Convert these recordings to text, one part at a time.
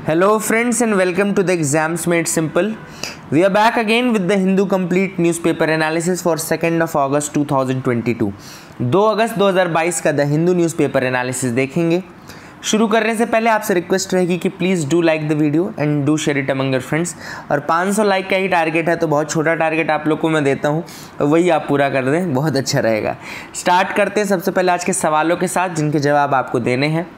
Hello friends and welcome to the Exams Made Simple. We are back again with the Hindu Complete Newspaper Analysis for 2nd of August 2022. 2 अगस्त 2022 का the Hindu newspaper analysis देखेंगे। शुरू करने से पहले आपसे request रहेगी कि please do like the video and do share it among your friends. और 500 लाइक का ही टारगेट है, तो बहुत छोटा टारगेट आप लोग को मैं देता हूँ, वही आप पूरा कर दें, बहुत अच्छा रहेगा। स्टार्ट करते हैं सबसे पहले आज के सवालों के साथ, जिनके जवाब आपको देने हैं।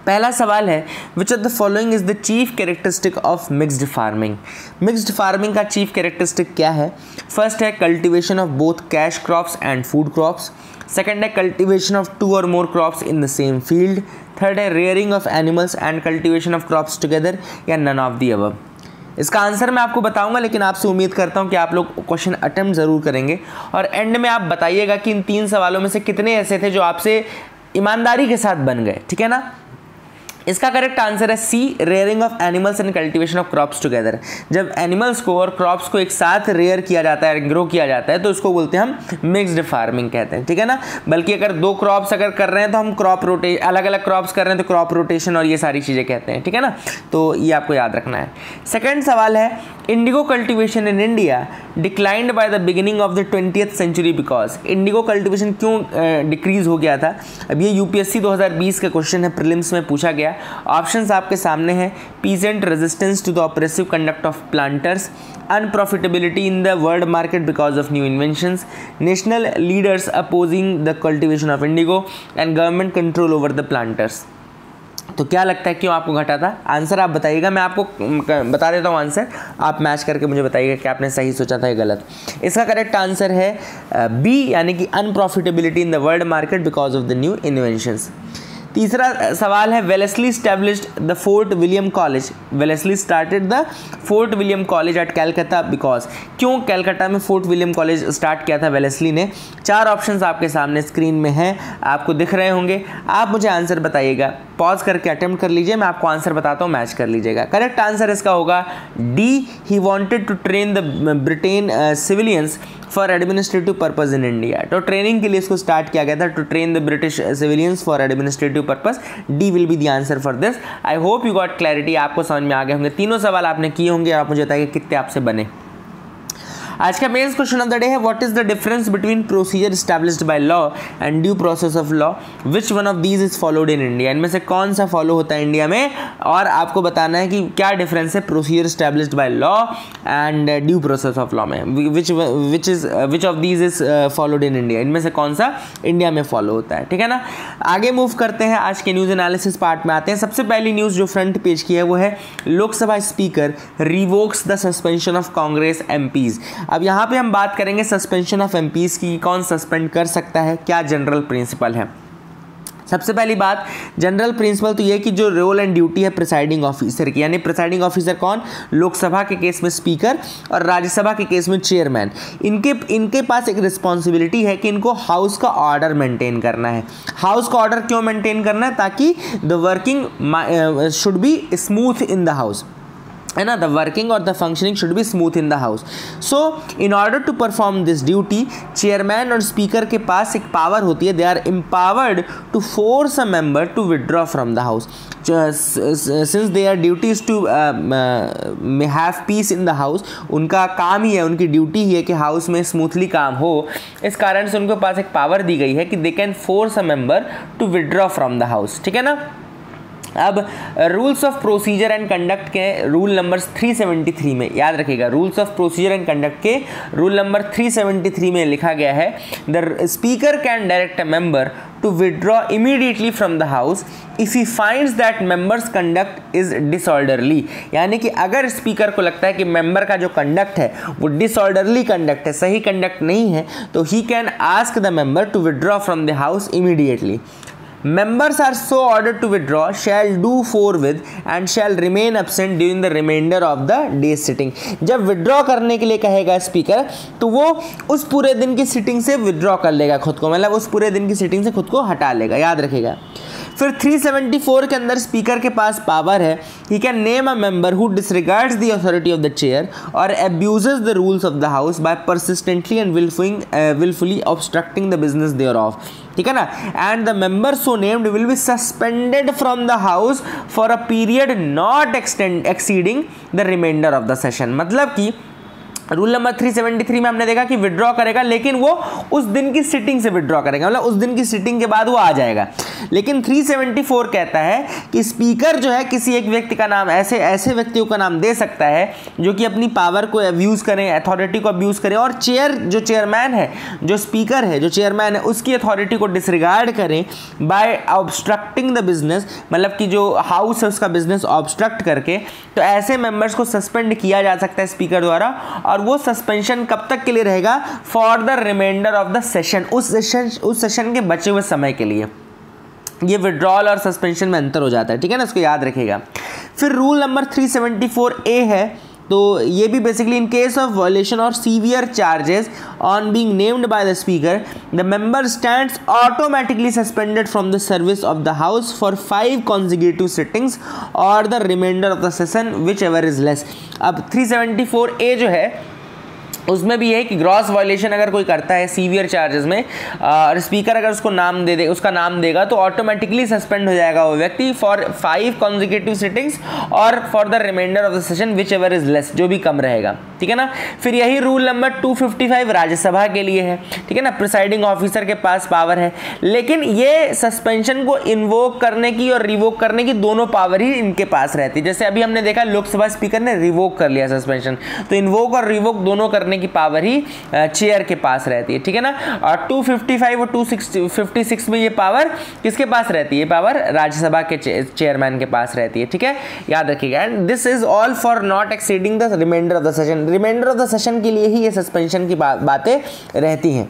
पहला सवाल है, which of the following is the chief characteristic of mixed farming. Mixed farming का चीफ कैरेक्टरिस्टिक क्या है? फर्स्ट है cultivation of both cash crops and food crops. Second है कल्टीवेशन ऑफ 2 और more crops in the same field. Third है rearing of animals and cultivation of crops together, या none of the above. इसका answer मैं आपको बताऊंगा, लेकिन आपसे उम्मीद करता हूं कि आप लोग क्वेश्चन अटेम्प्ट ज़रूर करेंगे और एंड में आप बताइएगा कि इन 3 सवालों में से कितने ऐसे थे जो आपसे ईमानदारी के साथ बन गए, ठीक है ना। इसका करेक्ट आंसर है C, rearing of animals and cultivation of crops together. जब एनिमल्स को और क्रॉप्स को एक साथ रेयर किया जाता है, ग्रो किया जाता है, तो उसको बोलते हैं हम मिक्स्ड फार्मिंग कहते हैं, ठीक है ना। बल्कि अगर 2 क्रॉप्स अगर कर रहे हैं तो हम क्रॉप रोटेशन, अलग अलग क्रॉप्स कर रहे हैं तो क्रॉप रोटेशन और ये सारी चीज़ें कहते हैं, ठीक है ना। तो ये आपको याद रखना है। सेकेंड सवाल है, indigo cultivation in India declined by the beginning of the 20th century because. Indigo cultivation क्यों डिक्रीज हो गया था? अब ये यूपीएससी 2020 का क्वेश्चन है, प्रीलिम्स में पूछा गया। ऑप्शंस आपके सामने हैं। Peasant resistance to the oppressive conduct of planters, unprofitability in the world market because of new inventions, national leaders opposing the cultivation of indigo and government control over the planters. तो क्या लगता है क्यों आपको घटा था? आंसर आप बताइएगा, मैं आपको बता देता हूँ आंसर, आप मैच करके मुझे बताइएगा कि आपने सही सोचा था या गलत। इसका करेक्ट आंसर है बी, यानी कि unprofitability in the world market because of the new inventions. तीसरा सवाल है, Wellesley established the Fort William college. Wellesley started the Fort William college at Calcutta because. क्यों कैलकाटा में फोर्ट विलियम कॉलेज स्टार्ट किया था Wellesley ने? 4 options आपके सामने स्क्रीन में हैं, आपको दिख रहे होंगे। आप मुझे आंसर बताइएगा, पॉज करके अटेम्प्ट कर लीजिए, मैं आपको आंसर बताता हूँ, मैच कर लीजिएगा। करेक्ट आंसर इसका होगा D, he wanted to train the Britain civilians for administrative purpose in India. तो ट्रेनिंग के लिए इसको स्टार्ट किया गया था, to train the British civilians for administrative purpose. D will be the answer for this. I hope you got clarity, आपको समझ में आ गए होंगे। तीनों सवाल आपने किए होंगे और आप मुझे बताइए कितने आपसे बने। आज का main question of the day है, what is the difference between procedure established by law and due process of law, which one of these is followed in India. इनमें से कौन सा फॉलो होता है इंडिया में, और आपको बताना है कि क्या डिफरेंस है procedure established by law and due process of law में। Which of these is followed in India, इनमें से कौन सा इंडिया में फॉलो होता है, ठीक है ना। आगे मूव करते हैं, आज के न्यूज़ एनालिसिस पार्ट में आते हैं। सबसे पहली न्यूज़ जो फ्रंट पेज की है वो है, Lok Sabha speaker revokes the suspension of Congress MPs. अब यहाँ पे हम बात करेंगे सस्पेंशन ऑफ एमपीज की, कौन सस्पेंड कर सकता है, क्या जनरल प्रिंसिपल है। सबसे पहली बात, जनरल प्रिंसिपल तो ये कि जो रोल एंड ड्यूटी है प्रिसाइडिंग ऑफिसर की, यानी प्रिसाइडिंग ऑफिसर कौन? लोकसभा के केस में स्पीकर और राज्यसभा के केस में चेयरमैन। इनके पास एक रिस्पॉन्सिबिलिटी है कि इनको हाउस का ऑर्डर मेंटेन करना है। हाउस का ऑर्डर क्यों मेंटेन करना है? ताकि the working should be smooth in the house, है ना। द वर्किंग और the functioning should be smooth in the house. So in order to perform this duty, chairman और स्पीकर के पास एक पावर होती है, they are empowered to force a member to withdraw from the house. Since their duties to have peace in the house, उनका काम ही है, उनकी ड्यूटी ही है कि हाउस में स्मूथली काम हो। इस कारण से उनके पास एक पावर दी गई है कि they can force a member to withdraw from the house, ठीक है ना। अब rules of procedure and conduct के रूल नंबर 373 में, याद रखिएगा, rules of procedure and conduct के रूल नंबर 373 में लिखा गया है, the speaker can direct a member to withdraw immediately from the house if he finds that member's conduct is disorderly. यानी कि अगर स्पीकर को लगता है कि मेंबर का जो कंडक्ट है वो डिसऑर्डरली कंडक्ट है, सही कंडक्ट नहीं है, तो he can ask the member to withdraw from the house immediately. Members are so ordered to withdraw shall do forthwith and shall remain absent during the remainder of the day sitting। जब withdraw करने के लिए कहेगा speaker, तो वो उस पूरे दिन की सिटिंग से विड्रॉ कर लेगा खुद को, मतलब उस पूरे दिन की सिटिंग से खुद को हटा लेगा, याद रखिएगा। फिर 374 के अंदर स्पीकर के पास पावर है, he can name a member who disregards the authority of the chair और abuses the rules of the house by persistently and wilfully obstructing the business thereof, ठीक है ना, and the member so named will be suspended from the house for a period not exceeding the reminder of the session. मतलब कि rule number 373 में हमने देखा कि withdraw करेगा, लेकिन वो उस दिन की सिटिंग से विड्रॉ करेगा, मतलब उस दिन की सिटिंग के बाद वो आ जाएगा। लेकिन 374 कहता है कि स्पीकर जो है किसी एक व्यक्ति का नाम, ऐसे व्यक्तियों का नाम दे सकता है जो कि अपनी पावर को अब्यूज़ करें, अथॉरिटी को अब्यूज़ करें, और जो चेयरमैन है, जो स्पीकर है, जो चेयरमैन है, उसकी अथॉरिटी को डिसरिगार्ड करें बाय ऑब्स्ट्रक्टिंग द बिजनेस, मतलब कि जो हाउस है उसका बिजनेस ऑब्स्ट्रक्ट करके, तो ऐसे मेंबर्स को सस्पेंड किया जा सकता है स्पीकर द्वारा। और वो सस्पेंशन कब तक के लिए रहेगा? For the reminder of the session, उस सेशन के बचे हुए समय के लिए। ये विड्रॉल और सस्पेंशन में अंतर हो जाता है, ठीक है ना, इसको याद रखिएगा। फिर रूल नंबर 374A है, तो ये भी basically in case of violation और severe charges on being named by the speaker, the member stands automatically suspended from the service of the house for 5 consecutive sittings और the reminder of the session whichever is less. अब 374A जो है उसमें भी है कि gross violation अगर कोई करता है सीवियर चार्जेस में, और स्पीकर अगर उसको नाम दे उसका नाम देगा, तो ऑटोमेटिकली सस्पेंड हो जाएगा वो व्यक्ति फॉर 5 कॉन्जिक्यूटिव सिटिंग्स और for the reminder of the session whichever is less, जो भी कम रहेगा, ठीक है ना। फिर यही रूल नंबर 255 राज्यसभा के लिए है, ठीक है ना, प्रिसाइडिंग ऑफिसर के पास पावर है, लेकिन ये सस्पेंशन को इन्वोक करने की और रिवोक करने की दोनों पावर ही इनके पास रहती है। जैसे अभी हमने देखा लोकसभा स्पीकर ने रिवोक कर लिया सस्पेंशन, तो इन्वोक और रिवोक दोनों करने की पावर ही चेयर के पास रहती है, ठीक है ना। और 255 और 256 में ये पावर किसके पास रहती है? पावर राज्यसभा के चेयरमैन के पास रहती है, ठीक है, याद रखिएगा। And this is all for not exceeding the reminder of the session, reminder of the session के लिए ही ये सस्पेंशन की बातें रहती हैं,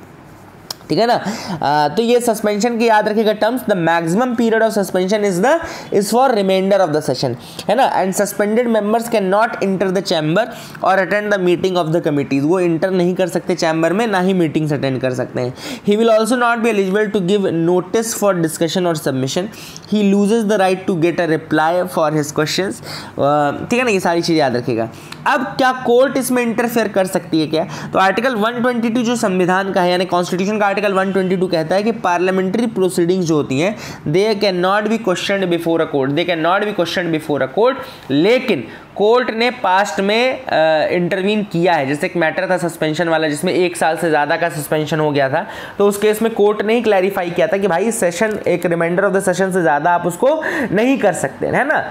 ठीक है ना। तो ये सस्पेंशन की याद रखिएगा terms, the maximum period of suspension is for reminder of the session, है ना। And suspended members can not enter the chamber और attend the meeting of the committees, वो इंटर नहीं कर सकते चैम्बर में, ना ही मीटिंग्स अटेंड कर सकते हैं। He will also not be eligible to give notice for discussion और submission, he loses the right to get a reply for his questions, ठीक है ना, ये सारी चीज़ याद रखिएगा। अब क्या कोर्ट इसमें इंटरफेयर कर सकती है क्या? तो आर्टिकल 122 जो संविधान का है, यानी कॉन्स्टिट्यूशन का आर्टिकल 122 कहता है कि पार्लियामेंट्री प्रोसीडिंग्स जो होती हैं they can not be questioned before a court, they can not be questioned before a court. लेकिन कोर्ट ने पास्ट में इंटरवीन किया है, जैसे एक मैटर था सस्पेंशन वाला जिसमें 1 साल से ज़्यादा का सस्पेंशन हो गया था, तो उस केस में कोर्ट ने ही क्लैरिफाई किया था कि भाई सेशन, एक रिमाइंडर ऑफ द सेशन से ज़्यादा आप उसको नहीं कर सकते, है ना।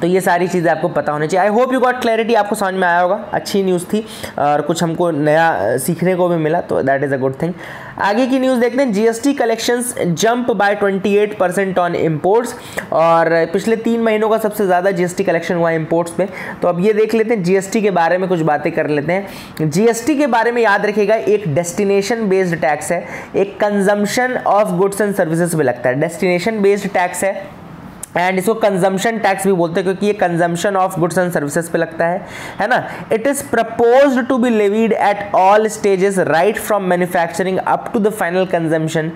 तो ये सारी चीज़ें आपको पता होनी चाहिए। आई होप यू गॉट क्लैरिटी, आपको समझ में आया होगा, अच्छी न्यूज़ थी और कुछ हमको नया सीखने को भी मिला, तो that is a good thing. आगे की न्यूज़ देखते हैं। GST collections jump by 28% on imports, और पिछले 3 महीनों का सबसे ज़्यादा जीएसटी कलेक्शन हुआ है इम्पोर्ट्स पे। तो अब ये देख लेते हैं जीएसटी के बारे में, कुछ बातें कर लेते हैं। जीएसटी के बारे में याद रखिएगा, एक डेस्टिनेशन बेस्ड टैक्स है, एक consumption of goods and services पे लगता है, डेस्टिनेशन बेस्ड टैक्स है, एंड इसको कंजम्पशन टैक्स भी बोलते हैं क्योंकि ये consumption of goods and services पे लगता है ना। It is proposed to be levied at all stages right from manufacturing up to the final consumption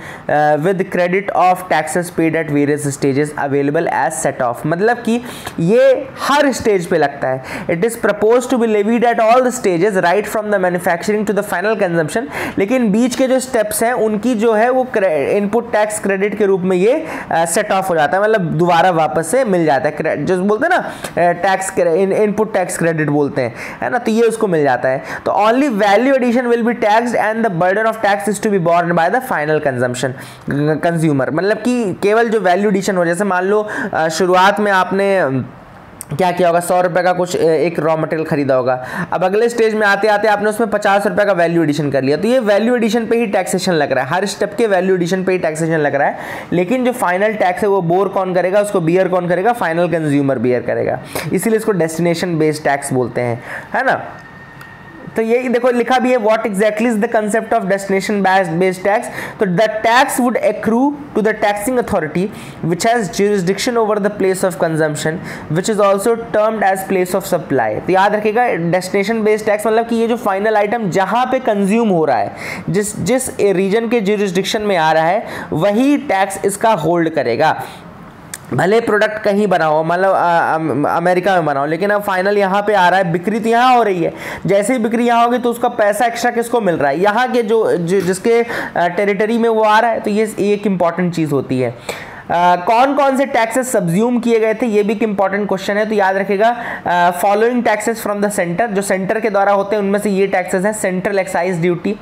with credit of taxes paid at various stages available as set off, मतलब कि ये हर stage पे लगता है। It is proposed to be levied at all the stages right from the manufacturing to the final consumption, लेकिन बीच के जो स्टेप्स हैं उनकी जो है वो इनपुट टैक्स क्रेडिट के रूप में ये सेट ऑफ हो जाता है, मतलब दोबारा वापस से मिल जाता है, जो बोलते हैं ना टैक्स इनपुट टैक्स क्रेडिट बोलते हैं, है ना, तो ये उसको मिल जाता है। तो only value addition will be taxed and the burden of tax is to be borne by the final consumer, मतलब कि केवल जो वैल्यू एडिशन हो, जैसे मान लो शुरुआत में आपने क्या किया होगा, 100 रुपये का कुछ एक रॉ मटेरियल खरीदा होगा, अब अगले स्टेज में आते आते आपने उसमें 50 रुपये का वैल्यू एडिशन कर लिया, तो ये वैल्यू एडिशन पे ही टैक्सेशन लग रहा है, हर स्टेप के वैल्यू एडिशन पे ही टैक्सेशन लग रहा है। लेकिन जो फाइनल टैक्स है वो बोर कौन करेगा, उसको बियर कौन करेगा, फाइनल कंज्यूमर बियर करेगा, इसीलिए इसको डेस्टिनेशन बेस्ड टैक्स बोलते हैं, है ना। तो ये देखो लिखा भी है, what exactly is the concept of destination based tax. तो the tax would accrue to the taxing authority which has jurisdiction over the place of consumption which is also termed as place of supply. तो याद रखिएगा destination based tax मतलब कि ये जो final item जहां पे कंज्यूम हो रहा है, जिस रीजन के ज्यूरिसडिक्शन में आ रहा है, वही टैक्स इसका होल्ड करेगा। भले प्रोडक्ट कहीं बना हो, मतलब अमेरिका में बना हो, लेकिन अब फाइनल यहाँ पे आ रहा है, बिक्री तो यहाँ हो रही है। जैसे ही बिक्री यहाँ होगी तो उसका पैसा एक्स्ट्रा किसको मिल रहा है? यहाँ के जिसके टेरिटरी में वो आ रहा है। तो ये एक इंपॉर्टेंट चीज़ होती है। कौन कौन से टैक्सेस सब्ज्यूम किए गए थे, ये भी एक इंपॉर्टेंट क्वेश्चन है। तो याद रखिएगा following taxes from the centre, जो सेंटर के द्वारा होते हैं उनमें से ये टैक्सेस हैं। Central excise duty,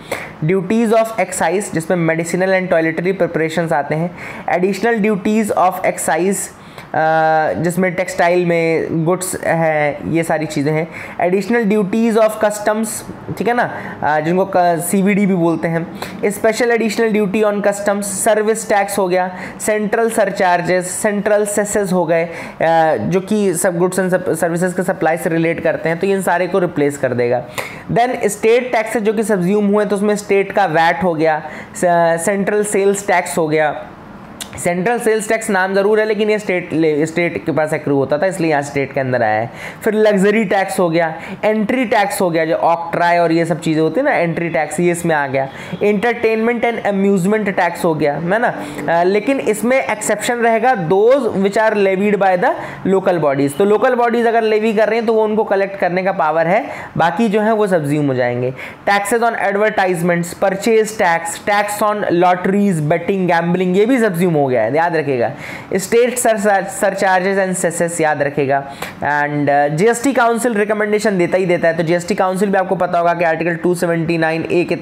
duties of excise जिसमें मेडिसिनल एंड टॉयलेटरी प्रिपरेशंस आते हैं, एडिशनल ड्यूटीज ऑफ एक्साइज जिसमें टेक्सटाइल में गुड्स है, ये सारी चीज़ें हैं। एडिशनल ड्यूटीज़ ऑफ कस्टम्स, ठीक है ना, जिनको CVD भी बोलते हैं। Special additional duty on customs, service tax हो गया, सेंट्रल सरचार्जेस, सेंट्रल सेसेस हो गए जो कि सब गुड्स एंड सर्विसेज के सप्लाई से रिलेट करते हैं, तो इन सारे को रिप्लेस कर देगा। देन स्टेट टैक्सेस जो कि सब्ज्यूम हुए, तो उसमें स्टेट का वैट हो गया, सेंट्रल सेल्स टैक्स हो गया। सेंट्रल सेल्स टैक्स नाम जरूर है लेकिन ये स्टेट के पास एक्रू होता था, इसलिए यहाँ स्टेट के अंदर आया है। फिर लग्जरी टैक्स हो गया, एंट्री टैक्स हो गया, जो ऑक्ट्राई और ये सब चीज़ें होती है ना, एंट्री टैक्स ये इसमें आ गया। इंटरटेनमेंट एंड अम्यूजमेंट टैक्स हो गया, है ना, लेकिन इसमें एक्सेप्शन रहेगा, those which are levied by the local bodies. तो लोकल बॉडीज़ अगर लेवी कर रहे हैं तो वो उनको कलेक्ट करने का पावर है, बाकी जो है वो सब्ज्यूम हो जाएंगे। Taxes on advertisements, purchase tax, tax on lotteries, betting, gambling, ये भी सब्ज्यूम हो गया है, याद रखिएगा। स्टेट सरचार्जेस एंड सेसेस याद रखिएगा। एंड जीएसटी काउंसिल रिकमेंडेशन देता ही देता है, तो जीएसटी काउंसिल भी आपको पता होगा कि आर्टिकल 279A के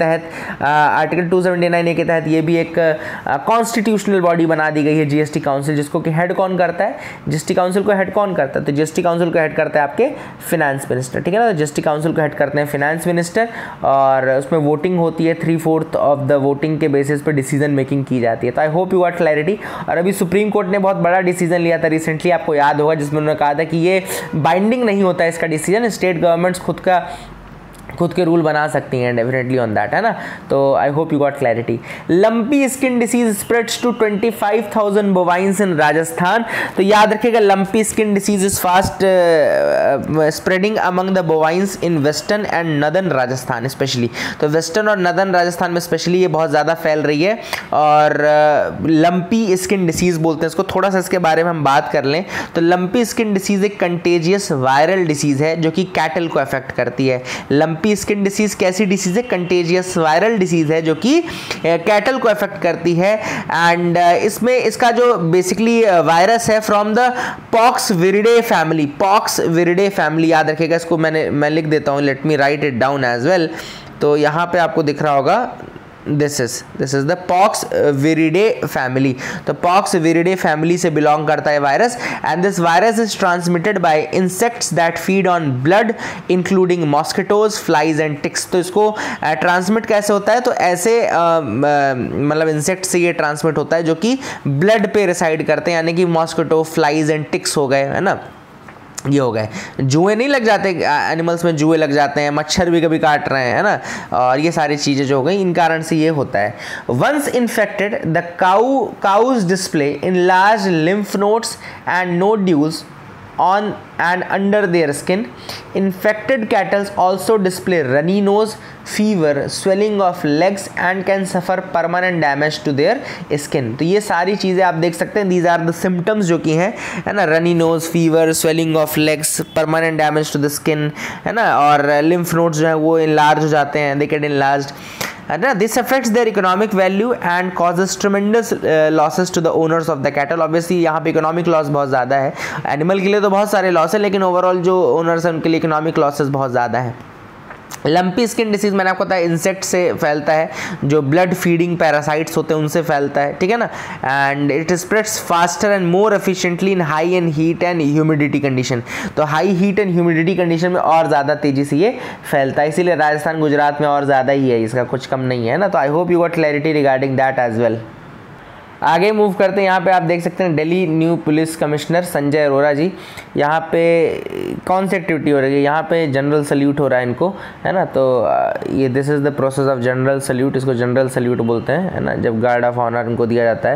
तहत ये भी एक कॉन्स्टिट्यूशनल बॉडी बना दी गई है जीएसटी काउंसिल, जिसको कि हेड कौन करता है? जीएसटी काउंसिल को हेड कौन करता है? तो जीएसटी काउंसिल को हेड करता है आपके फिनेंस मिनिस्टर, ठीक है ना। जीएसटी काउंसिल को हेड करते हैं फिनेंस मिनिस्टर, और उसमें वोटिंग होती है, 3/4 ऑफ द वोटिंग के बेसिस पे डिसीजन मेकिंग की जाती है। तो I hope you got clarity. और अभी सुप्रीम कोर्ट ने बहुत बड़ा डिसीजन लिया था रिसेंटली, आपको याद होगा, जिसमें उन्होंने कहा था कि ये बाइंडिंग नहीं होता है इसका डिसीजन, स्टेट गवर्नमेंट्स खुद के रूल बना सकती हैं डेफिनेटली ऑन दैट, है ना। तो I hope you got clarity. Lumpy skin disease spreads to 25,000 bovines in Rajasthan. तो याद रखिएगा lumpy skin disease is fast spreading among the bovines in western and northern Rajasthan specially. तो वेस्टर्न और नदर्न राजस्थान में specially ये बहुत ज़्यादा फैल रही है, और लंपी स्किन डिसीज बोलते हैं इसको। थोड़ा सा इसके बारे में हम बात कर लें तो लंपी स्किन डिसीज एक कंटेजियस वायरल डिसीज है जो कि कैटल को अफेक्ट करती है। लंपी स्किन डिसीज कैसी डिसीज है? कंटेजियस वायरल डिसीज है जो कि कैटल को अफेक्ट करती है। एंड इसमें इसका जो बेसिकली वायरस है from the pox viridae family. Pox viridae family याद रखिएगा, इसको मैं लिख देता हूँ, let me write it down as well. तो यहाँ पे आपको दिख रहा होगा, this is the pox viridae family. तो पॉक्स विरिडे फैमिली से बिलोंग करता है virus, and this virus is transmitted by insects that feed on blood including mosquitoes, flies and ticks. तो इसको ट्रांसमिट कैसे होता है? तो ऐसे मतलब इंसेक्ट से ये ट्रांसमिट होता है जो कि ब्लड पे रिसाइड करते हैं, यानी कि मॉस्किटो, फ्लाइज एंड टिक्स हो गए, है ना, ये हो गए। जुए नहीं लग जाते एनिमल्स में, जुए लग जाते हैं, मच्छर भी कभी काट रहे हैं, है ना, और ये सारी चीज़ें जो हो गई इन कारण से ये होता है। Once infected the cows display in large lymph nodes and nodules on and under their skin. Infected cattle also display runny nose, fever, swelling of legs and can suffer permanent damage to their skin. तो ये सारी चीज़ें आप देख सकते हैं, these are the symptoms जो कि हैं, है ना, runny nose, fever, swelling of legs, permanent damage to the skin, है ना, और lymph nodes जो है वो enlarge हो जाते हैं, they get enlarged. This affects their economic value and causes tremendous losses to the owners of the cattle. Obviously यहाँ पे इकोनॉमिक लॉस बहुत ज़्यादा है, एनिमल के लिए तो बहुत सारे लॉस है, लेकिन ओवरऑल जो ओनर्स हैं उनके लिए इकोनॉमिक लॉसेस बहुत ज़्यादा है। लंपी स्किन डिसीज मैंने आपको बताया इंसेक्ट से फैलता है, जो ब्लड फीडिंग पैरासाइट्स होते हैं उनसे फैलता है, ठीक है ना, and it spreads faster and more efficiently in high and heat and humidity condition. तो high heat and humidity condition में और ज़्यादा तेज़ी से ये फैलता है, इसीलिए राजस्थान गुजरात में और ज़्यादा ही है, इसका कुछ कम नहीं है ना। तो I hope you got clarity regarding that as well. आगे मूव करते हैं, यहाँ पे आप देख सकते हैं Delhi new police commissioner Sanjay Arora ji यहाँ पे कौन सी एक्टिविटी हो रही है यहाँ पे? जनरल सल्यूट हो रहा है इनको, है ना। तो ये this is the process of general salute, इसको जनरल सल्यूट बोलते हैं, है ना, जब गार्ड ऑफ ऑनर इनको दिया जाता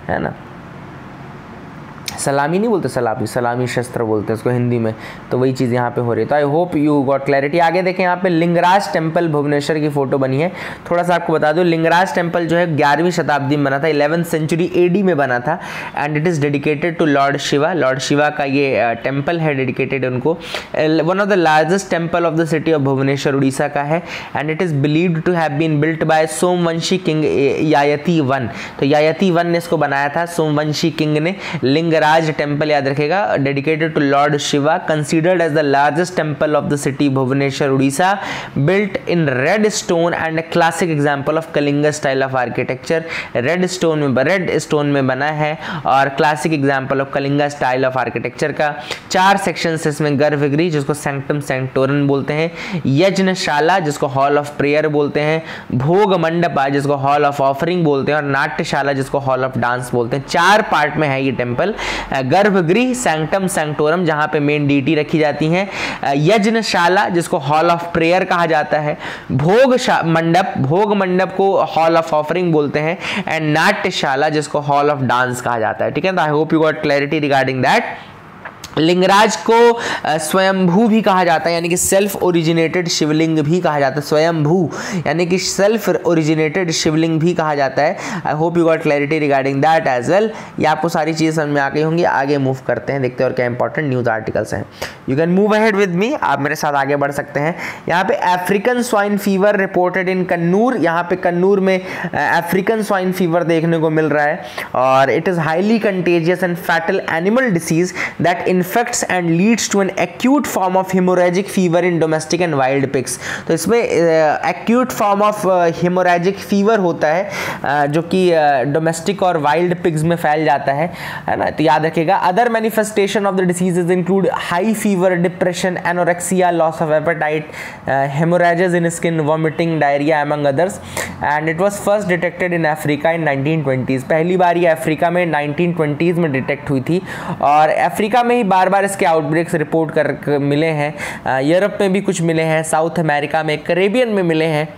है ना। सलामी नहीं बोलते, सलामी शस्त्र बोलते हैं उसको हिंदी में। तो वही चीज़ यहाँ पे हो रही है। तो I hope you got clarity. आगे देखें, यहाँ पे लिंगराज टेम्पल भुवनेश्वर की फोटो बनी है। थोड़ा सा आपको बता दूँ, लिंगराज टेम्पल जो है 11वीं शताब्दी में बना था, 11th सेंचुरी AD में बना था, and it is dedicated to lord Shiva. Lord Shiva का ये टेम्पल है डेडिकेटेड उनको। One of the largest temple of the city of Bhubaneswar Orissa का है, and it is believed to have been built by Somavamshi king Yayati one. तो यायती वन ने इसको बनाया था, सोमवंशी किंग ने। लिंगराज टेम्पल याद रखेगा, dedicated to lord Shiva, considered as the largest temple of the city Bhubaneswar Orissa, built in red stone and classic example of Kalinga style of architecture. Red stone में बना है और classic example of Kalinga style of architecture का। 4 sections इसमें, गर्भगृह जिसको sanctum सैंक्टोरम बोलते हैं, यज्ञशाला जिसको हॉल ऑफ प्रेयर बोलते हैं, भोग मंडपा जिसको हॉल ऑफ ऑफरिंग बोलते हैं, और नाट्यशाला जिसको हॉल ऑफ डांस बोलते हैं। 4 पार्ट में है ये टेम्पल। गर्भगृह सैंक्टम सैंक्टोरम जहां पे मेन डीटी रखी जाती है, यज्ञशाला जिसको हॉल ऑफ प्रेयर कहा जाता है, भोग मंडप को हॉल ऑफ ऑफरिंग बोलते हैं, एंड नाट्यशाला जिसको हॉल ऑफ डांस कहा जाता है। ठीक है, I hope you got clarity regarding that. Lingaraj को स्वयंभू भी कहा जाता है, यानी कि सेल्फ ओरिजिनेटेड शिवलिंग भी कहा जाता है। स्वयंभू यानी कि सेल्फ ओरिजिनेटेड शिवलिंग भी कहा जाता है। I hope you got clarity regarding that as well. ये आपको सारी चीज़ समझ में आ गई होंगी। आगे मूव करते हैं, देखते हैं और क्या इंपॉर्टेंट न्यूज़ आर्टिकल्स हैं। You can move ahead with मी, आप मेरे साथ आगे बढ़ सकते हैं। यहाँ पे African swine fever reported in Kannur. यहाँ पे कन्नूर में अफ्रीकन स्वाइन फीवर देखने को मिल रहा है, और it is highly contagious and fatal animal disease that infects and leads to an acute form of hemorrhagic fever in domestic and wild pigs। तो इसमें acute form of hemorrhagic fever होता है जो कि डोमेस्टिक और वाइल्ड पिग्स में फैल जाता है ना। तो याद रखिएगा, other manifestation of the diseases include high fever, depression, anorexia, loss of appetite, hemorrhages in skin, vomiting, diarrhoea among others, and it was first detected in Africa in 1920s। पहली बार ये अफ्रीका में 1920s में detect हुई थी, और Africa में ही बार बार इसके outbreaks report कर मिले हैं। यूरोप में भी कुछ मिले हैं, साउथ अमेरिका में, कैरेबियन में मिले हैं,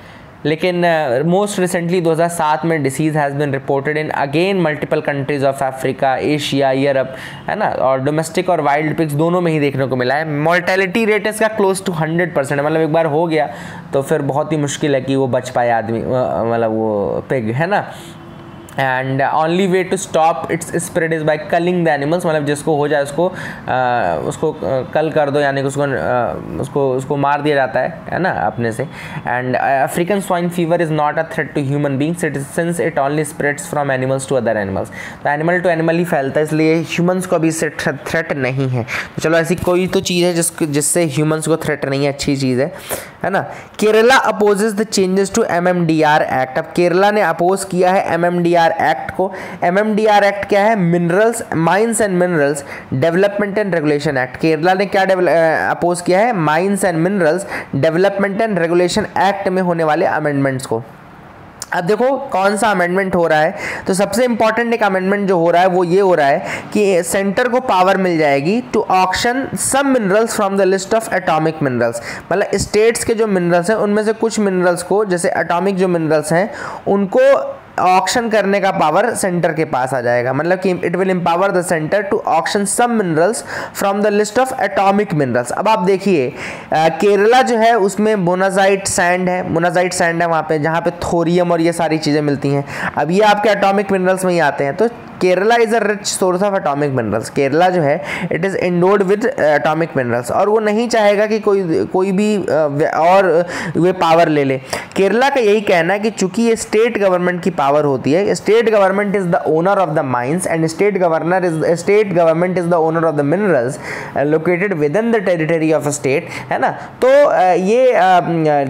लेकिन मोस्ट रिसेंटली 2007 में disease has been reported in again multiple countries of Africa, Asia, Europe, है ना। और डोमेस्टिक और वाइल्ड पिग्स दोनों में ही देखने को मिला है। मोर्टेलिटी रेट इसका क्लोज टू 100% है, मतलब एक बार हो गया तो फिर बहुत ही मुश्किल है कि वो बच पाए आदमी, मतलब वो पिग, है ना। And only way to stop its spread is by culling the animals, मतलब जिसको हो जाए उसको कल कर दो, यानी कि उसको मार दिया जाता है ना अपने से। And African swine fever is not a threat to human beings, it since it only spreads from animals to other animals. तो एनिमल टू एनिमल ही फैलता है, इसलिए ह्यूमंस को अभी इससे थ्रेट नहीं है। तो चलो, ऐसी कोई तो चीज़ है जिससे ह्यूमंस को थ्रेट नहीं है, अच्छी चीज़ है ना। Kerala opposes the changes to MMDR act. अब केरला ने अपोज किया है MMDR एक्ट को। MMDR एक्ट क्या है? Minerals, mines and minerals development and regulation act. Kerala ने क्या अपोज किया है? Mines and minerals development and regulation act में होने वाले अमेंडमेंट्स को। अब देखो कौन सा अमेंडमेंट हो रहा है। तो सबसे इंपॉर्टेंट एक अमेंडमेंट जो हो रहा है वो ये हो रहा है कि सेंटर को पावर मिल जाएगी to auction some minerals from the list of atomic minerals. मतलब स्टेट्स के जो मिनरल्स हैं उनमें से कुछ मिनरल्स को, जैसे एटॉमिक जो मिनरल्स हैं, उनको ऑक्शन करने का पावर सेंटर के पास आ जाएगा। मतलब कि it will empower the centre to auction some minerals from the list of atomic minerals. अब आप देखिए, केरला जो है उसमें मोनाजाइट सैंड है वहाँ पे, जहाँ पे थोरियम और ये सारी चीज़ें मिलती हैं। अब ये आपके एटॉमिक मिनरल्स में ही आते हैं। तो Kerala is a rich source of atomic minerals. Kerala जो है it is endowed with atomic minerals, और वो नहीं चाहेगा कि कोई भी और वे पावर ले ले। केरला का यही कहना है कि चूंकि ये स्टेट गवर्नमेंट की पावर होती है, state government is the owner of the mines and state government is the owner of the minerals located with in the territory of a state, है ना। तो ये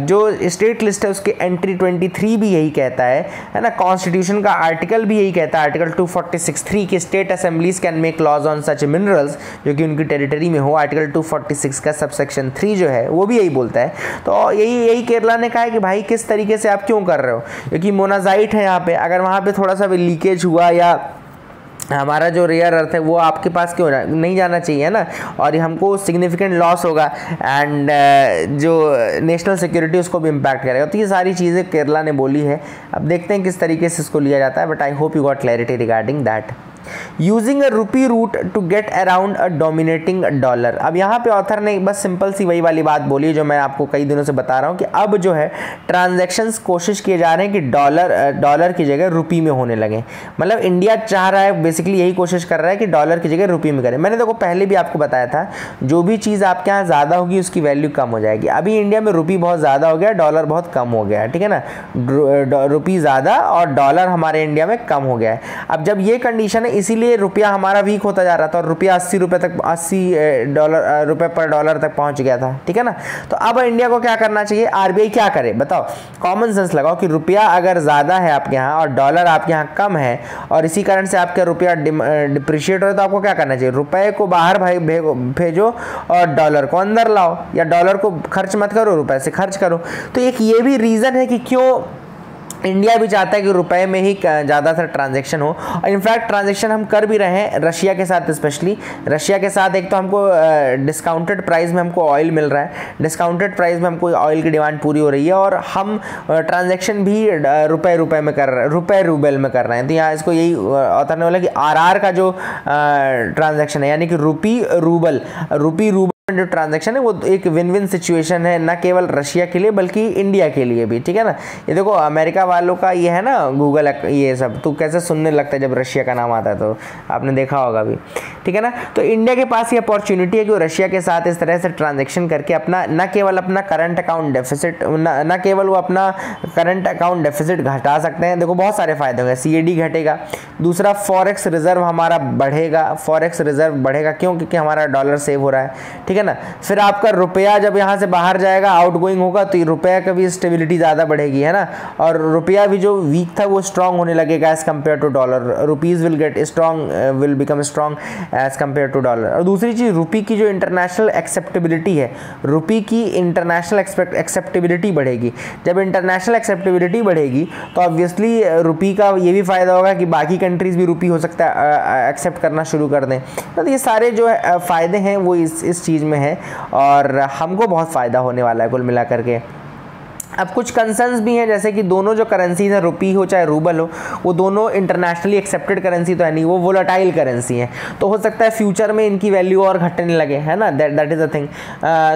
जो स्टेट लिस्ट है उसके एंट्री 23 भी यही कहता है ना। कॉन्स्टिट्यूशन का आर्टिकल भी यही कहता है, आर्टिकल 246(3) कि state assemblies can make laws on such minerals जो कि उनकी टेरिटरी में हो। आर्टिकल 246 का सबसेक्शन 3 जो है वो भी यही बोलता है। तो यही केरला ने कहा है कि भाई किस तरीके से आप क्यों कर रहे हो, क्योंकि मोनाजाइट है यहाँ पे, अगर वहाँ पे थोड़ा सा भी लीकेज हुआ या हमारा जो रेयर अर्थ है वो आपके पास क्यों नहीं जाना चाहिए ना, और हमको सिग्निफिकेंट लॉस होगा एंड जो नेशनल सिक्योरिटी उसको भी इम्पैक्ट करेगा। तो ये सारी चीज़ें केरला ने बोली है। अब देखते हैं किस तरीके से इसको लिया जाता है, but I hope you got clarity regarding that. Using a rupee route to get around a dominating dollar. अब यहाँ पे ऑथर ने बस सिंपल सी वही वाली बात बोली है जो मैं आपको कई दिनों से बता रहा हूँ कि अब जो है ट्रांजैक्शंस कोशिश किए जा रहे हैं कि डॉलर की जगह रुपी में होने लगे। मतलब इंडिया चाह रहा है, बेसिकली यही कोशिश कर रहा है कि डॉलर की जगह रुपी में करें। मैंने देखो पहले भी आपको बताया था, जो भी चीज़ आपके यहाँ ज़्यादा होगी उसकी वैल्यू कम हो जाएगी। अभी इंडिया में रुपी बहुत ज़्यादा हो गया, डॉलर बहुत कम हो गया है, ठीक है ना। रुपी ज़्यादा और डॉलर हमारे इंडिया में कम हो गया है। अब जब ये कंडीशन है, इसीलिए रुपया हमारा वीक होता जा रहा था और रुपया 80 रुपये तक, 80 रुपये पर डॉलर तक पहुंच गया था, ठीक है ना। तो अब इंडिया को क्या करना चाहिए, आरबीआई क्या करे बताओ, कॉमन सेंस लगाओ कि रुपया अगर ज़्यादा है आपके यहाँ और डॉलर आपके यहाँ कम है और इसी कारण से आपका रुपया डिप्रिशिएट हो रहा है, तो आपको क्या करना चाहिए, रुपये को बाहर भेजो और डॉलर को अंदर लाओ, या डॉलर को खर्च मत करो, रुपये से खर्च करो। तो एक ये भी रीज़न है कि क्यों इंडिया भी चाहता है कि रुपए में ही ज़्यादातर ट्रांजैक्शन हो। और इनफैक्ट ट्रांजैक्शन हम कर भी रहे हैं रशिया के साथ, स्पेशली रशिया के साथ। एक तो हमको डिस्काउंटेड प्राइस में हमको ऑयल मिल रहा है, डिस्काउंटेड प्राइस में हमको ऑयल की डिमांड पूरी हो रही है, और हम ट्रांजैक्शन भी रुपए में कर रहे हैं, रुपए रूबल में कर रहे हैं। तो यहाँ इसको यही ऑथर ने बोला कि आरआर का जो ट्रांजैक्शन है, यानी कि रुपी रूबल जो ट्रांजैक्शन है वो एक विन विन सिचुएशन है, ना केवल रशिया के लिए बल्कि इंडिया के लिए भी, ठीक है ना। ये देखो अमेरिका वालों का ये है ना गूगल, ये सब तो कैसे सुनने लगता है जब रशिया का नाम आता है, तो आपने देखा होगा भी, ठीक है ना। तो इंडिया के पास ये अपॉर्चुनिटी है कि वो रशिया के साथ इस तरह से ट्रांजेक्शन करके अपना न केवल अपना करंट अकाउंट डेफिसिट, न केवल वो अपना करंट अकाउंट डेफिसिट घटा सकते हैं। देखो बहुत सारे फायदे होंगे, सीएडी घटेगा, दूसरा फॉरेक्स रिजर्व हमारा बढ़ेगा, फॉरेक्स रिजर्व बढ़ेगा क्यों, क्योंकि हमारा डॉलर सेव हो रहा है, ठीक है ना। फिर आपका रुपया जब यहाँ से बाहर जाएगा, आउटगोइंग होगा, तो रुपया का भी स्टेबिलिटी ज़्यादा बढ़ेगी, है ना। और रुपया भी जो वीक था वो स्ट्रांग होने लगेगा as compare to dollar. Rupees will get strong, will become strong as compare to dollar. और दूसरी चीज़, रुपी की जो इंटरनेशनल एक्सेप्टेबिलिटी है, रुपी की इंटरनेशनल एक्सेप्टेबिलिटी बढ़ेगी। जब इंटरनेशनल एक्सेप्टेबिलिटी बढ़ेगी तो ऑब्वियसली रुपी का ये भी फ़ायदा होगा कि बाकी कंट्रीज़ भी रुपी हो सकता है एक्सेप्ट करना शुरू कर दें। तो ये सारे जो फ़ायदे हैं वो इस चीज़ में है, और हमको बहुत फ़ायदा होने वाला है कुल मिला करके। अब कुछ कंसर्न्स भी हैं, जैसे कि दोनों जो करेंसीज हैं, रुपी हो चाहे रूबल हो, वो दोनों इंटरनेशनली एक्सेप्टेड करेंसी तो है नहीं, वो वोलेटाइल करेंसी हैं। तो हो सकता है फ्यूचर में इनकी वैल्यू और घटने लगे, है ना। That is a thing.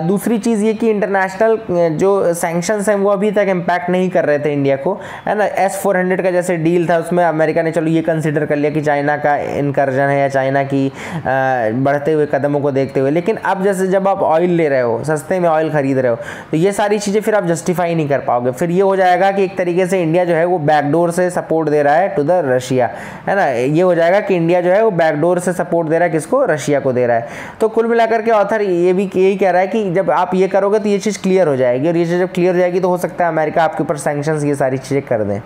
दूसरी चीज़ ये कि इंटरनेशनल जो सैंक्शंस हैं वो अभी तक इम्पैक्ट नहीं कर रहे थे इंडिया को, है ना। S-400 का जैसे डील था उसमें अमेरिका ने चलो ये कंसिडर कर लिया कि चाइना का इनकर्जन है या चाइना की बढ़ते हुए कदमों को देखते हुए, लेकिन अब जैसे जब आप ऑयल ले रहे हो, सस्ते में ऑयल खरीद रहे हो, तो ये सारी चीज़ें फिर आप जस्टिफाई नहीं कर पाओगे। फिर ये हो जाएगा कि एक तरीके से इंडिया जो है वो बैकडोर से सपोर्ट दे रहा है टू द रशिया, है ना। ये हो जाएगा कि इंडिया जो है वो बैकडोर से सपोर्ट दे रहा है, किसको, रशिया को दे रहा है। तो कुल मिलाकर के ऑथर ये भी यही कह रहा है कि जब आप ये करोगे तो ये चीज़ क्लियर हो जाएगी, और ये चीज़ जब क्लियर हो जाएगी तो हो सकता है अमेरिका आपके ऊपर सैंक्शंस ये सारी चीज़ें कर दें।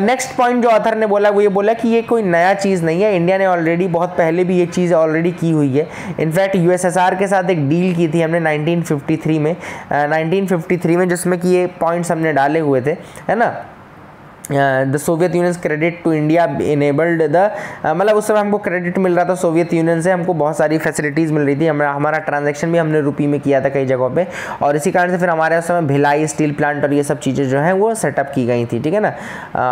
नेक्स्ट पॉइंट जो ऑथर ने बोला वो ये बोला कि ये कोई नया चीज़ नहीं है, इंडिया ने ऑलरेडी बहुत पहले भी ये चीज़ ऑलरेडी की हुई है। इनफैक्ट यूएसएसआर के साथ एक डील की थी हमने 1953 में जिसमें कि ये पॉइंट्स हमने डाले हुए थे, है ना। The Soviet Union credit to India enabled the, मतलब उस समय हमको क्रेडिट मिल रहा था सोवियत यूनियन से, हमको बहुत सारी फैसिलिटीज़ मिल रही थी, हमारा ट्रांजैक्शन भी हमने रुपी में किया था कई जगहों पे, और इसी कारण से फिर हमारे उस समय भिलाई स्टील प्लांट और ये सब चीज़ें जो हैं वो सेटअप की गई थी, ठीक है ना।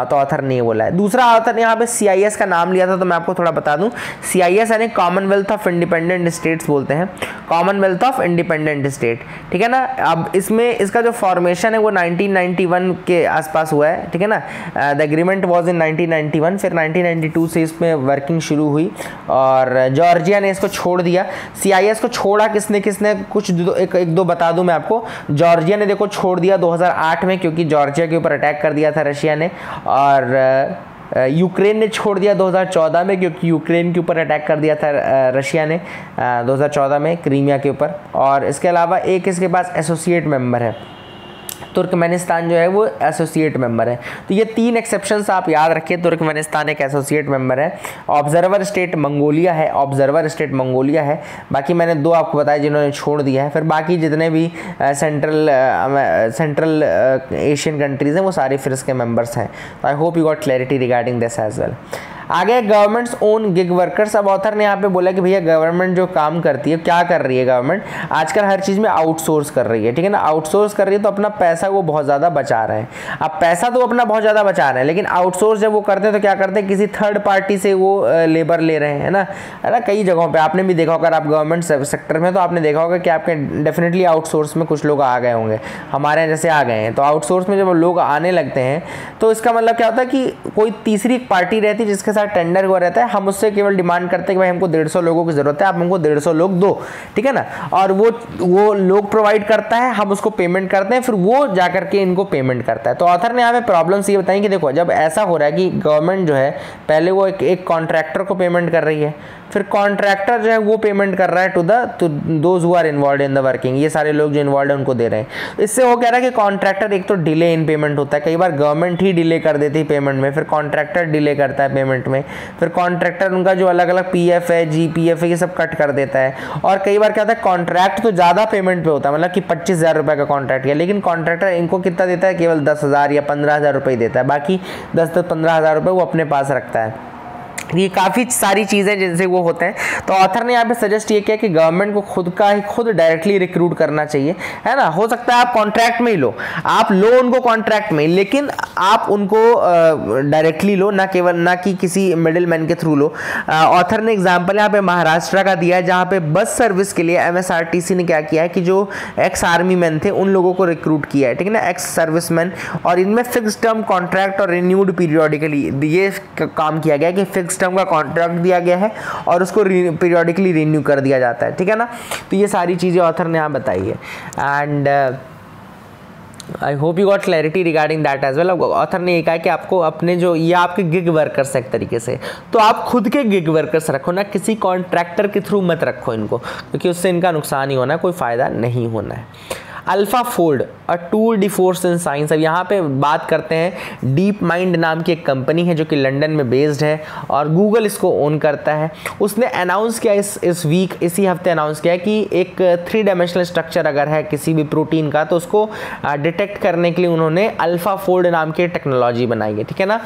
तो ऑथर ने ये बोला है। दूसरा ऑथर ने यहाँ पे CIS का नाम लिया था, तो मैं आपको थोड़ा बता दूँ। CIS यानी कॉमनवेल्थ ऑफ इंडिपेंडेंट स्टेट्स बोलते हैं, कॉमनवेल्थ ऑफ इंडिपेंडेंट स्टेट, ठीक है ना। अब इसमें इसका जो फॉर्मेशन है वो 1991 के आसपास हुआ है, ठीक है ना। द एग्रीमेंट वाज इन 1991, फिर 1992 से इसमें वर्किंग शुरू हुई और जॉर्जिया ने इसको छोड़ दिया। CIS को छोड़ा किसने कुछ एक दो बता दूं मैं आपको। जॉर्जिया ने देखो छोड़ दिया 2008 में, क्योंकि जॉर्जिया के ऊपर अटैक कर दिया था रशिया ने, और यूक्रेन ने छोड़ दिया 2014 में, क्योंकि यूक्रेन के ऊपर अटैक कर दिया था रशिया ने 2014 में क्रीमिया के ऊपर। और इसके अलावा एक इसके पास एसोसिएट मेंबर है, तुर्कमेनिस्तान जो है वो एसोसिएट मेंबर है। तो ये 3 एक्सेप्शंस आप याद रखिए। तुर्कमेनिस्तान एक एसोसिएट मेंबर है, ऑब्जर्वर स्टेट मंगोलिया है, बाकी मैंने 2 आपको बताया जिन्होंने छोड़ दिया है। फिर बाकी जितने भी सेंट्रल एशियन कंट्रीज़ हैं वो सारे फिर इसके मेंबर्स हैं। तो I hope you got clarity regarding this as well. आगे गवर्नमेंट्स ओन गिग वर्कर्स। अब ऑथर ने यहाँ पे बोला कि भैया गवर्नमेंट जो काम करती है, क्या कर रही है गवर्नमेंट आजकल हर चीज़ में आउटसोर्स कर रही है, ठीक है ना। आउटसोर्स कर रही है तो अपना पैसा वो बहुत ज़्यादा बचा रहे हैं। अब पैसा तो अपना बहुत ज़्यादा बचा रहे हैं, लेकिन आउटसोर्स जब वो करते हैं तो क्या करते हैं, किसी थर्ड पार्टी से वो लेबर ले रहे हैं, है ना। कई जगहों पे आपने भी देखा होगा, अगर आप गवर्नमेंट सेक्टर में तो आपने देखा होगा कि आपके डेफिनेटली आउटसोर्स में कुछ लोग आ गए होंगे, हमारे यहाँ जैसे आ गए हैं। तो आउटसोर्स में जब लोग आने लगते हैं तो इसका मतलब क्या होता है कि कोई तीसरी पार्टी रहती है जिसके साथ टेंडर हुआ रहता है, हम उससे केवल डिमांड करते हैं कि भाई हमको 150 लोगों की ज़रूरत है, आप हमको 150 लोग दो, ठीक है ना। और वो लोग प्रोवाइड करता है, हम उसको पेमेंट करते हैं, फिर वो जा करके इनको पेमेंट करता है। तो ऑथर ने यहाँ पे प्रॉब्लम्स ये बताई कि देखो जब ऐसा हो रहा है कि गवर्नमेंट जो है पहले वो एक कॉन्ट्रैक्टर को पेमेंट कर रही है, फिर कॉन्ट्रैक्टर जो है वो पेमेंट कर रहा है to those who are involve in the working, ये सारे लोग जो इन्वॉल्व है उनको दे रहे हैं। इससे वो कह रहा है कि कॉन्ट्रैक्टर एक तो डिले इन पेमेंट होता है, कई बार गवर्नमेंट ही डिले कर देती है पेमेंट में, फिर कॉन्ट्रैक्टर डिले करता है पेमेंट में, फिर कॉन्ट्रैक्टर उनका जो अलग अलग पीएफ है, जीपीएफ है, ये सब कट कर देता है। और कई बार क्या होता है, कॉन्ट्रैक्ट तो ज़्यादा पेमेंट पे होता है, मतलब कि 25,000 रुपये का कॉन्ट्रैक्ट है, लेकिन कॉन्ट्रैक्टर इनको कितना देता है, केवल 10,000 या 15,000 रुपये देता है, बाकी 10 से 15,000 रुपये वो अपने पास रखता है। ये काफ़ी सारी चीज़ें जिनसे वो होते हैं। तो ऑथर ने यहाँ पे सजेस्ट ये किया कि गवर्नमेंट को खुद डायरेक्टली रिक्रूट करना चाहिए, है ना। हो सकता है आप कॉन्ट्रैक्ट में ही लो, आप लो उनको कॉन्ट्रैक्ट में, लेकिन आप उनको डायरेक्टली लो, ना कि किसी मिडिल मैन के थ्रू लो। ऑथर ने एग्जाम्पल यहाँ पे महाराष्ट्र का दिया है, जहाँ पे बस सर्विस के लिए एमएसआरटीसी ने क्या किया है कि जो एक्स आर्मी मैन थे उन लोगों को रिक्रूट किया है, ठीक है ना, एक्स सर्विस मैन। और इनमें फिक्स टर्म कॉन्ट्रैक्ट और रिन्यूड पीरियोडिकली ये काम किया गया कि फिक्स टर्म का कॉन्ट्रैक्ट दिया गया है और उसको पीरियोडिकली रिन्यू कर दिया जाता है, ठीक है ना। तो ये सारी चीज़ें ऑथर ने यहाँ बताई है and I hope you got clarity regarding that as well. Author ने ये कहा कि आपको अपने जो ये आपके गिग वर्कर्स एक तरीके से, तो आप खुद के गिग वर्कर्स रखो ना, किसी कॉन्ट्रैक्टर के थ्रू मत रखो इनको, क्योंकि उससे इनका नुकसान ही होना है, कोई फ़ायदा नहीं होना है। AlphaFold a Tour de force in science. अब यहाँ पे बात करते हैं डीप माइंड नाम की एक कंपनी है जो कि लंदन में बेस्ड है और गूगल इसको ओन करता है। उसने अनाउंस किया इस वीक, इसी हफ्ते अनाउंस किया कि एक 3 डायमेंशनल स्ट्रक्चर अगर है किसी भी प्रोटीन का तो उसको डिटेक्ट करने के लिए उन्होंने अल्फाफोल्ड नाम की टेक्नोलॉजी बनाई है, ठीक है ना।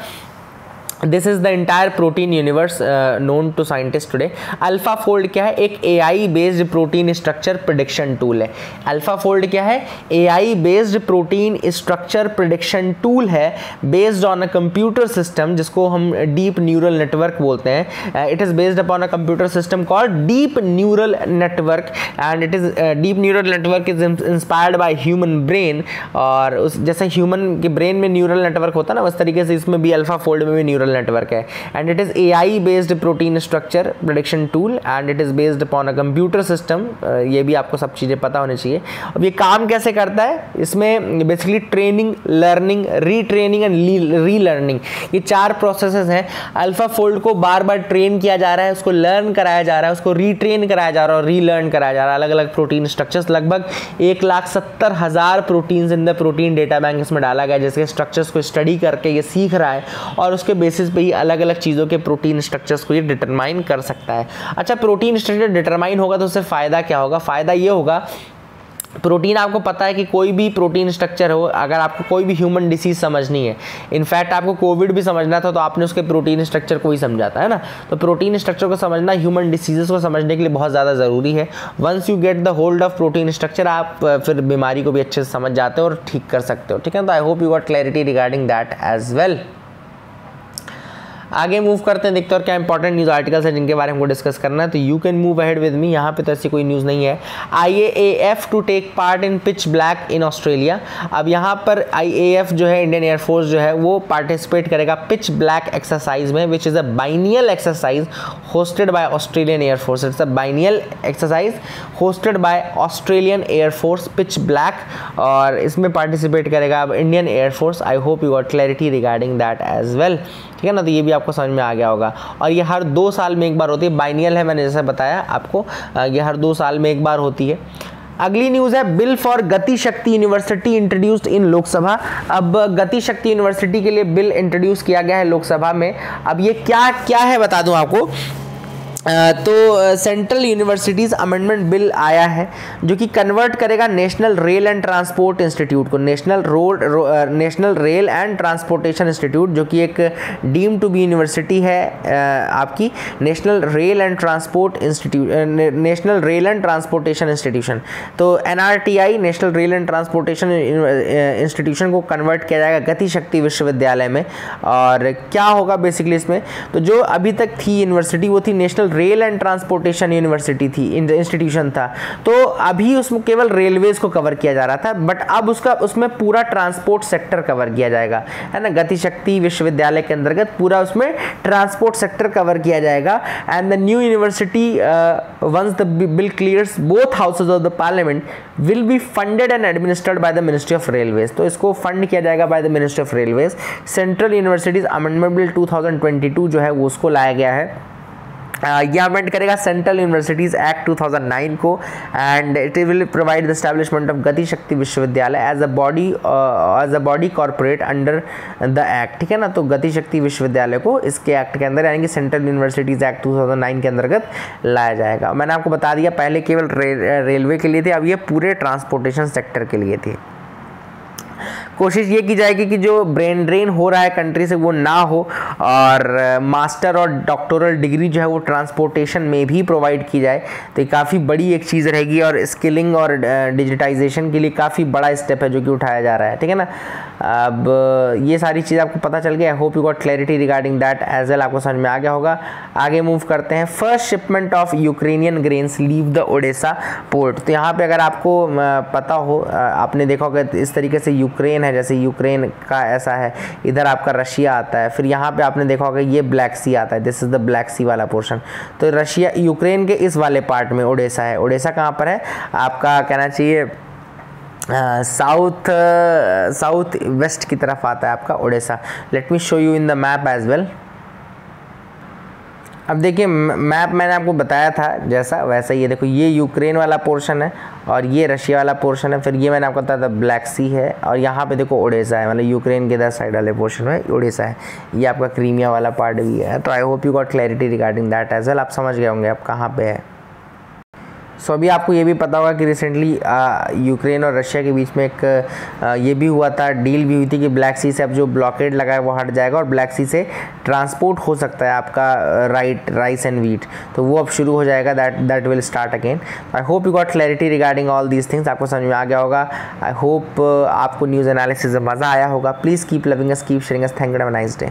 This is the entire protein universe known to scientist today. AlphaFold क्या है, एक AI based protein structure prediction tool है। अल्फाफोल्ड क्या है, AI based protein structure prediction tool है based on a computer system जिसको हम डीप न्यूरल नेटवर्क बोलते हैं। It is based upon a computer system called deep neural network and it is deep neural network is inspired by human brain. और उस जैसे human के brain में neural network होता है ना, उस तरीके से इसमें भी अल्फाफोल्ड में भी न्यूरल नेटवर्क है and it is AI based protein structure prediction tool and it is based upon a computer system. ये भी आपको सब चीजें पता होनी चाहिए। अब ये काम कैसे करता है, इसमें basically training, learning, retraining and relearning, ये 4 प्रोसेसेस हैं। अल्फाफोल्ड को बार बार ट्रेन किया जा रहा है, उसको लर्न कराया जा रहा है, उसको रीट्रेन कराया जा रहा है और रीलर्न कराया जा रहा है। अलग अलग प्रोटीन स्ट्रक्चर्स, लगभग 1,70,000 proteins in the protein data bank इसमें डाला गया, जिसके स्ट्रक्चर्स को स्टडी करके ये सीख रहा है और उसके बेसिस पे ही अलग अलग चीज़ों के प्रोटीन स्ट्रक्चर्स को ये डिटरमाइन कर सकता है। अच्छा, प्रोटीन स्ट्रक्चर डिटरमाइन होगा तो उससे फ़ायदा क्या होगा, फ़ायदा ये होगा, प्रोटीन आपको पता है कि कोई भी प्रोटीन स्ट्रक्चर हो, अगर आपको कोई भी ह्यूमन डिसीज समझनी है, इनफैक्ट आपको कोविड भी समझना था तो आपने उसके प्रोटीन स्ट्रक्चर को ही समझा था, है ना। तो प्रोटीन स्ट्रक्चर को समझना ह्यूमन डिसीजेस को समझने के लिए बहुत ज़्यादा ज़रूरी है। Once you get the hold of protein structure, आप फिर बीमारी को भी अच्छे से समझ जाते हो और ठीक कर सकते हो, ठीक है। तो I hope you got clarity regarding that as well. आगे मूव करते हैं, देखते हैं और क्या इंपॉर्टेंट न्यूज़ आर्टिकल्स हैं जिनके बारे में हमको डिस्कस करना है। तो you can move ahead with me. यहाँ पे तो ऐसी कोई न्यूज़ नहीं है। IAAF to take part in pitch black in Australia. अब यहाँ पर IAF जो है, इंडियन एयरफोर्स जो है, वो पार्टिसिपेट करेगा पिच ब्लैक एक्सरसाइज में, which is a biennial exercise hosted by Australian air force. It's a biennial exercise hosted by Australian air force pitch black, और इसमें पार्टिसिपेट करेगा अब Indian air force. I hope you got clarity regarding that as well, ठीक है ना। तो ये भी आपको समझ में आ गया होगा। और ये हर 2 साल में एक बार होती है, बाइनियल है, मैंने जैसे बताया आपको, ये हर 2 साल में एक बार होती है। अगली न्यूज़ है, बिल फॉर गति शक्ति यूनिवर्सिटी इंट्रोड्यूस्ड इन लोकसभा। अब गति शक्ति यूनिवर्सिटी के लिए बिल इंट्रोड्यूस किया गया है लोकसभा में। अब ये क्या क्या है बता दूं आपको। तो सेंट्रल यूनिवर्सिटीज़ अमेंडमेंट बिल आया है जो कि कन्वर्ट करेगा national rail and transport institute को, national rail and transportation institute, जो कि एक डीम टू बी यूनिवर्सिटी है आपकी, national rail and transportation institution. तो NRTI, national rail and transportation institution को कन्वर्ट किया जाएगा गति शक्ति विश्वविद्यालय में। और क्या होगा बेसिकली इसमें, तो जो अभी तक थी यूनिवर्सिटी वो थी national rail and transportation university थी, इंस्टीट्यूशन था। तो अभी उसमें केवल रेलवेज को कवर किया जा रहा था, बट अब उसमें पूरा ट्रांसपोर्ट सेक्टर कवर किया जाएगा, है ना। गति शक्ति विश्वविद्यालय के अंतर्गत पूरा उसमें ट्रांसपोर्ट सेक्टर कवर किया जाएगा। And the new university once the bill clears both houses of the parliament will be funded and administered by the ministry of railways. तो इसको फंड किया जाएगा by the ministry of railways. Central universities amendment bill 2022 जो है वो उसको लाया गया है। यह अमेंड करेगा सेंट्रल यूनिवर्सिटीज़ एक्ट 2009 को। And it will provide the establishment of Gati Shakti Vishwavidyalaya as a body corporate under the act, ठीक है ना। तो गति शक्ति विश्वविद्यालय को इसके एक्ट के अंदर यानी कि सेंट्रल यूनिवर्सिटीज़ एक्ट 2009 के अंतर्गत लाया जाएगा। मैंने आपको बता दिया पहले केवल रेलवे के लिए थे, अब ये पूरे ट्रांसपोर्टेशन सेक्टर के लिए थे। कोशिश ये की जाएगी कि जो ब्रेन ड्रेन हो रहा है कंट्री से वो ना हो, और मास्टर और डॉक्टोरल डिग्री जो है वो ट्रांसपोर्टेशन में भी प्रोवाइड की जाए। तो ये काफ़ी बड़ी एक चीज़ रहेगी और स्किलिंग और डिजिटाइजेशन के लिए काफ़ी बड़ा स्टेप है जो कि उठाया जा रहा है, ठीक है ना। अब ये सारी चीज़ आपको पता चल गया। I hope you got clarity regarding that as well, आपको समझ में आ गया होगा। आगे मूव करते हैं। First shipment of Ukrainian grains leave the Odessa port. तो यहाँ पे अगर आपको पता हो, आपने देखा होगा इस तरीके से यूक्रेन है, जैसे यूक्रेन का ऐसा है, इधर आपका रशिया आता है, फिर यहाँ पे आपने देखा होगा ये ब्लैक सी आता है, दिस इज द ब्लैक सी वाला पोर्शन। तो रशिया यूक्रेन के इस वाले पार्ट में ओडेसा है। ओडेसा कहाँ पर है आपका, कहना चाहिए साउथ वेस्ट की तरफ आता है आपका Odessa. Let me show you in the map as well. अब देखिए मैप मैंने आपको बताया था जैसा वैसा, ये देखो ये यूक्रेन वाला पोर्शन है और ये रशिया वाला पोर्शन है, फिर ये मैंने आपको बताया था ब्लैक सी है, और यहाँ पे देखो ओडेसा है, मतलब यूक्रेन के इधर साइड वाले पोर्शन में ओडेसा है। ये आपका क्रीमिया वाला पार्ट भी है। तो I hope you got clarity regarding that as well. आप समझ गए होंगे आप कहाँ पे है। सो अभी आपको ये भी पता होगा कि रिसेंटली यूक्रेन और रशिया के बीच में एक ये भी हुआ था, डील भी हुई थी कि ब्लैक सी से अब जो ब्लॉकेड लगा है वो हट जाएगा और ब्लैक सी से ट्रांसपोर्ट हो सकता है आपका राइस एंड वीट। तो वो अब शुरू हो जाएगा, that will start again. I hope you got clarity regarding all these things. आपको समझ में आ गया होगा। आई होप आपको न्यूज़ एनालिसिस में मज़ा आया होगा। Please keep loving us, keep sharing us. Thank you, have a nice day.